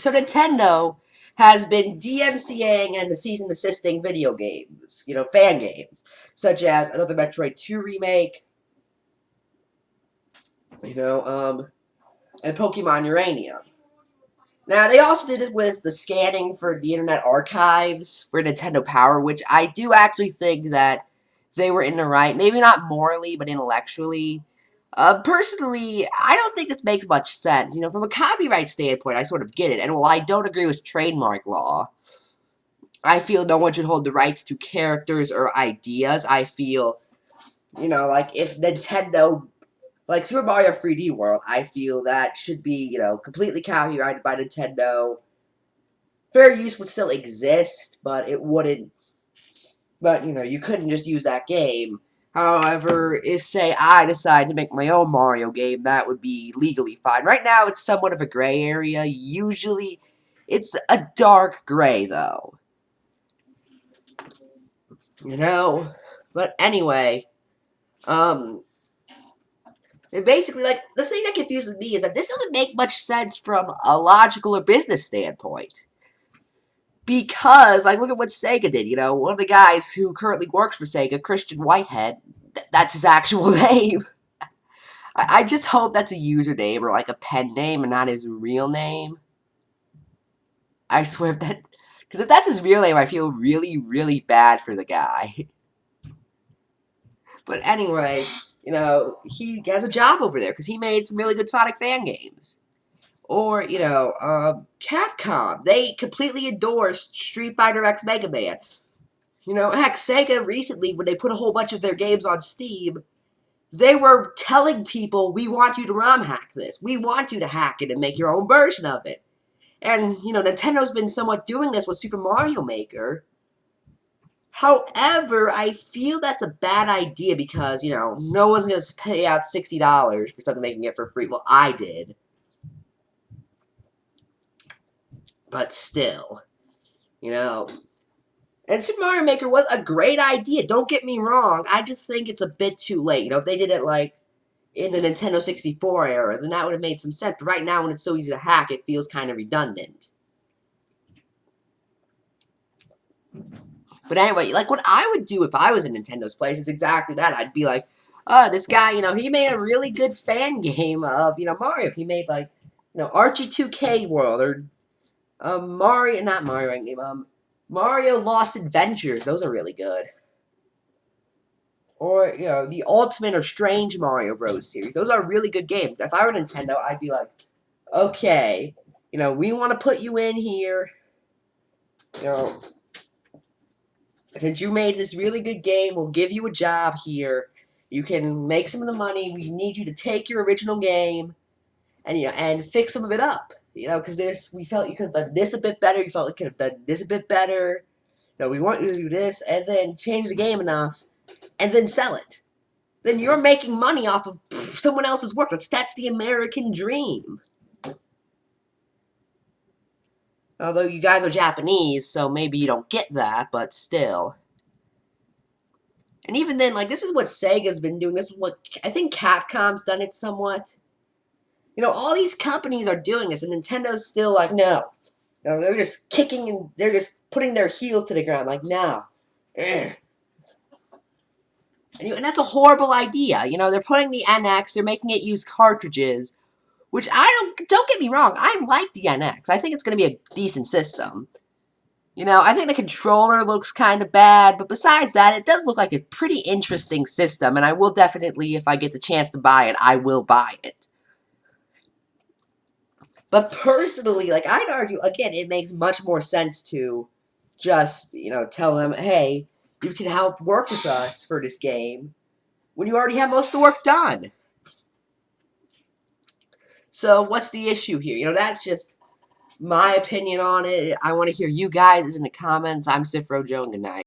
So Nintendo has been DMCAing and cease and desisting video games, fan games, such as another Metroid 2 remake, and Pokemon Uranium. Now, they also did it with the scanning for the Internet Archives for Nintendo Power, which I do actually think that they were in the right. Maybe not morally, but intellectually. Personally, I don't think this makes much sense. From a copyright standpoint, I sort of get it. And while I don't agree with trademark law, I feel no one should hold the rights to characters or ideas. I feel, like if Nintendo, like Super Mario 3D World, I feel that should be, completely copyrighted by Nintendo. Fair use would still exist, but it wouldn't. But, you couldn't just use that game. However, if, say, I decide to make my own Mario game, that would be legally fine. Right now, it's somewhat of a gray area. Usually, it's a dark gray, though. But anyway, basically, like, the thing that confuses me is that this doesn't make much sense from a logical or business standpoint. Because, like, look at what Sega did, one of the guys who currently works for Sega, Christian Whitehead, that's his actual name. I just hope that's a username or, like, a pen name and not his real name. I swear because if that's his real name, I feel really, really bad for the guy. But anyway, he has a job over there because he made some really good Sonic fan games. Or, Capcom. They completely endorsed Street Fighter X Mega Man. Heck, Sega recently, when they put a whole bunch of their games on Steam, they were telling people, we want you to ROM hack this. We want you to hack it and make your own version of it. And, Nintendo's been somewhat doing this with Super Mario Maker. However, I feel that's a bad idea because, no one's going to pay out $60 for something they can get for free. Well, I did. But still, And Super Mario Maker was a great idea, don't get me wrong. I just think it's a bit too late. If they did it, like, in the Nintendo 64 era, then that would have made some sense. But right now, when it's so easy to hack, it feels kind of redundant. But anyway, like, what I would do if I was in Nintendo's place is exactly that. I'd be like, oh, this guy, he made a really good fan game of, Mario. He made, like, Archie 2K World, or, not Mario game, Mario Lost Adventures. Those are really good. Or, the Ultimate or Strange Mario Bros. Series. Those are really good games. If I were Nintendo, I'd be like, okay, we want to put you in here, since you made this really good game, we'll give you a job here. You can make some of the money. We need you to take your original game and fix some of it up. Because we felt you could have done this a bit better. You felt you could have done this a bit better. We want you to do this, and then change the game enough, and then sell it. Then you're making money off of someone else's work. That's the American dream. Although you guys are Japanese, so maybe you don't get that, but still. And even then, like, this is what Sega's been doing. This is what, I think Capcom's done it somewhat. All these companies are doing this, and Nintendo's still like, no. They're just kicking and they're just putting their heels to the ground, like, no. And that's a horrible idea. They're putting the NX, they're making it use cartridges, which don't get me wrong, I like the NX. I think it's going to be a decent system. I think the controller looks kind of bad, but besides that, it does look like a pretty interesting system, and I will definitely, if I get the chance to buy it, I will buy it. But personally, like, I'd argue, again, it makes much more sense to just, tell them, hey, you can help work with us for this game when you already have most of the work done. So, what's the issue here? That's just my opinion on it. I want to hear you guys in the comments. I'm Sifro Joe, and good night.